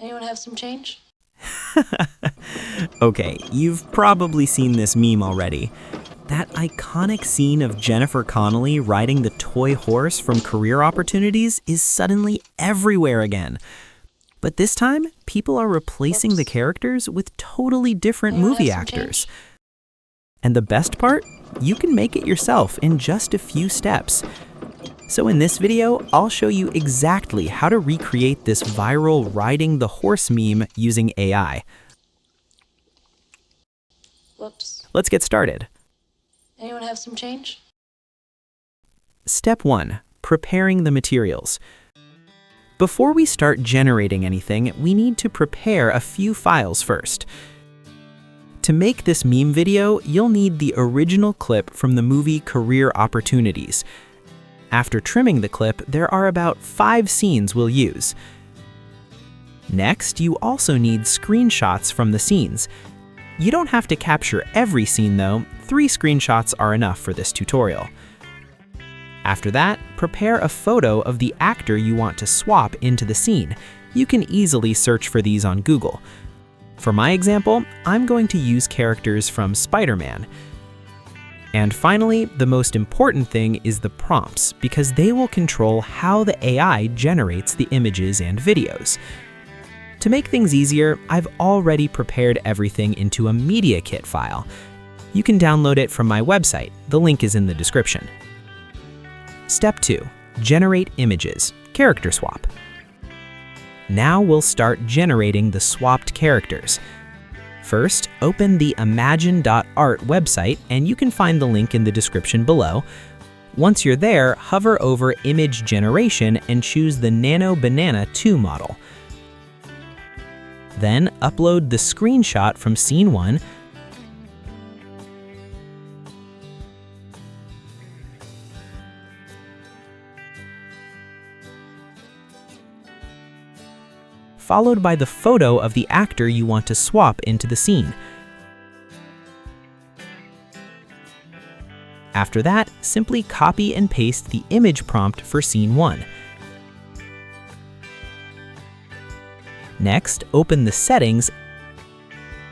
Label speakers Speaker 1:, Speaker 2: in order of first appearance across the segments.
Speaker 1: Anyone have some change?
Speaker 2: Okay, you've probably seen this meme already. That iconic scene of Jennifer Connelly riding the toy horse from Career Opportunities is suddenly everywhere again. But this time, people are replacing the
Speaker 1: Whoops.
Speaker 2: characters with totally different
Speaker 1: Anyone have
Speaker 2: movie
Speaker 1: some
Speaker 2: actors.
Speaker 1: change?
Speaker 2: And the best part? You can make it yourself in just a few steps. So in this video, I'll show you exactly how to recreate this viral riding the horse meme using AI.
Speaker 1: Whoops.
Speaker 2: Let's get started.
Speaker 1: Anyone have some change?
Speaker 2: Step 1. Preparing the materials. Before we start generating anything, we need to prepare a few files first. To make this meme video, you'll need the original clip from the movie Career Opportunities. After trimming the clip, there are about 5 scenes we'll use. Next, you also need screenshots from the scenes. You don't have to capture every scene though, 3 screenshots are enough for this tutorial. After that, prepare a photo of the actor you want to swap into the scene. You can easily search for these on Google. For my example, I'm going to use characters from Spider-Man. And finally, the most important thing is the prompts, because they will control how the AI generates the images and videos. To make things easier, I've already prepared everything into a Media Kit file. You can download it from my website. The link is in the description. Step 2. Generate images. Character swap. Now we'll start generating the swapped characters. First, open the Imagine.art website, and you can find the link in the description below. Once you're there, hover over Image Generation and choose the Nano Banana 2 model. Then upload the screenshot from Scene 1, followed by the photo of the actor you want to swap into the scene. After that, simply copy and paste the image prompt for Scene 1. Next, open the settings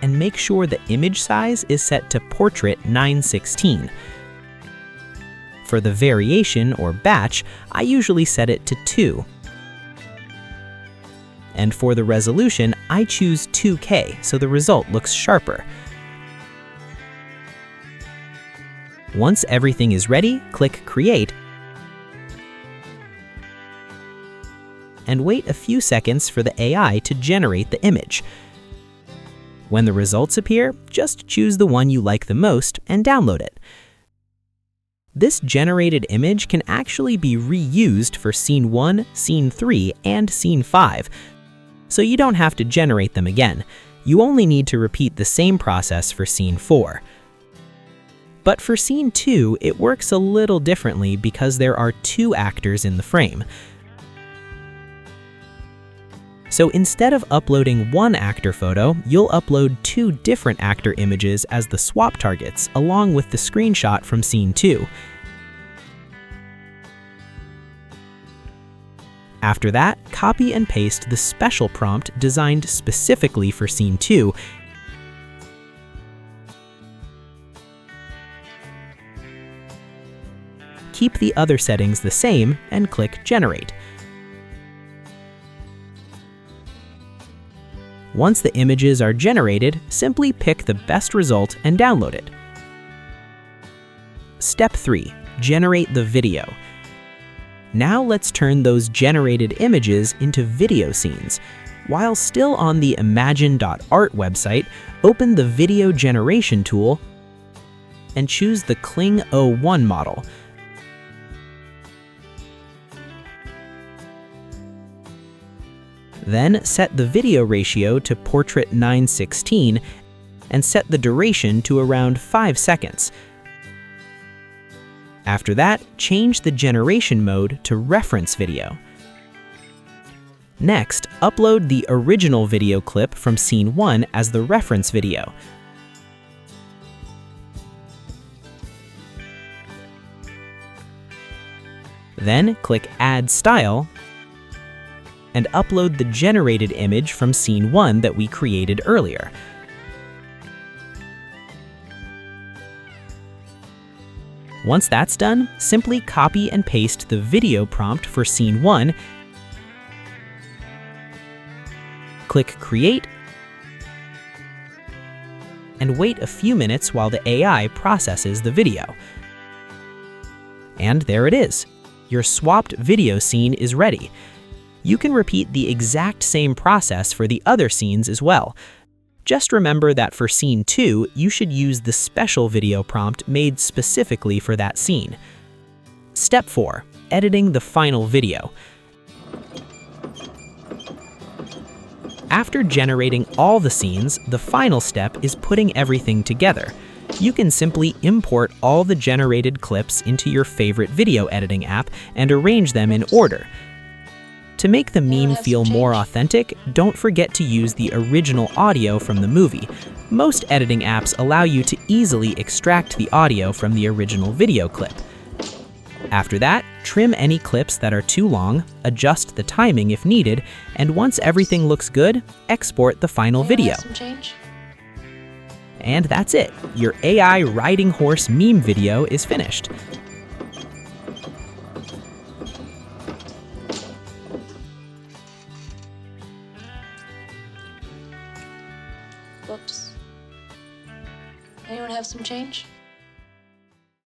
Speaker 2: and make sure the image size is set to Portrait 916. For the variation or batch, I usually set it to 2. And for the resolution, I choose 2K, so the result looks sharper. Once everything is ready, click Create, and wait a few seconds for the AI to generate the image. When the results appear, just choose the one you like the most and download it. This generated image can actually be reused for Scene 1, Scene 3, and Scene 5, so you don't have to generate them again. You only need to repeat the same process for Scene 4. But for Scene 2, it works a little differently because there are 2 actors in the frame. So instead of uploading one actor photo, you'll upload 2 different actor images as the swap targets, along with the screenshot from Scene 2. After that, copy and paste the special prompt designed specifically for Scene 2. Keep the other settings the same and click Generate. Once the images are generated, simply pick the best result and download it. Step 3. Generate the video. Now let's turn those generated images into video scenes. While still on the Imagine.art website, open the Video Generation tool and choose the Kling 01 model. Then set the video ratio to Portrait 916 and set the duration to around 5 seconds. After that, change the generation mode to reference video. Next, upload the original video clip from Scene 1 as the reference video. Then click Add Style and upload the generated image from scene 1 that we created earlier. Once that's done, simply copy and paste the video prompt for scene 1, click Create, and wait a few minutes while the AI processes the video. And there it is. Your swapped video scene is ready. You can repeat the exact same process for the other scenes as well. Just remember that for scene 2, you should use the special video prompt made specifically for that scene. Step 4. Editing the final video. After generating all the scenes, the final step is putting everything together. You can simply import all the generated clips into your favorite video editing app and arrange them in order. To make the meme feel more authentic, don't forget to use the original audio from the movie. Most editing apps allow you to easily extract the audio from the original video clip. After that, trim any clips that are too long, adjust the timing if needed, and once everything looks good, export the final video.
Speaker 1: Some change?
Speaker 2: And that's it. Your AI riding horse meme video is finished.
Speaker 1: Whoops. Anyone have some change?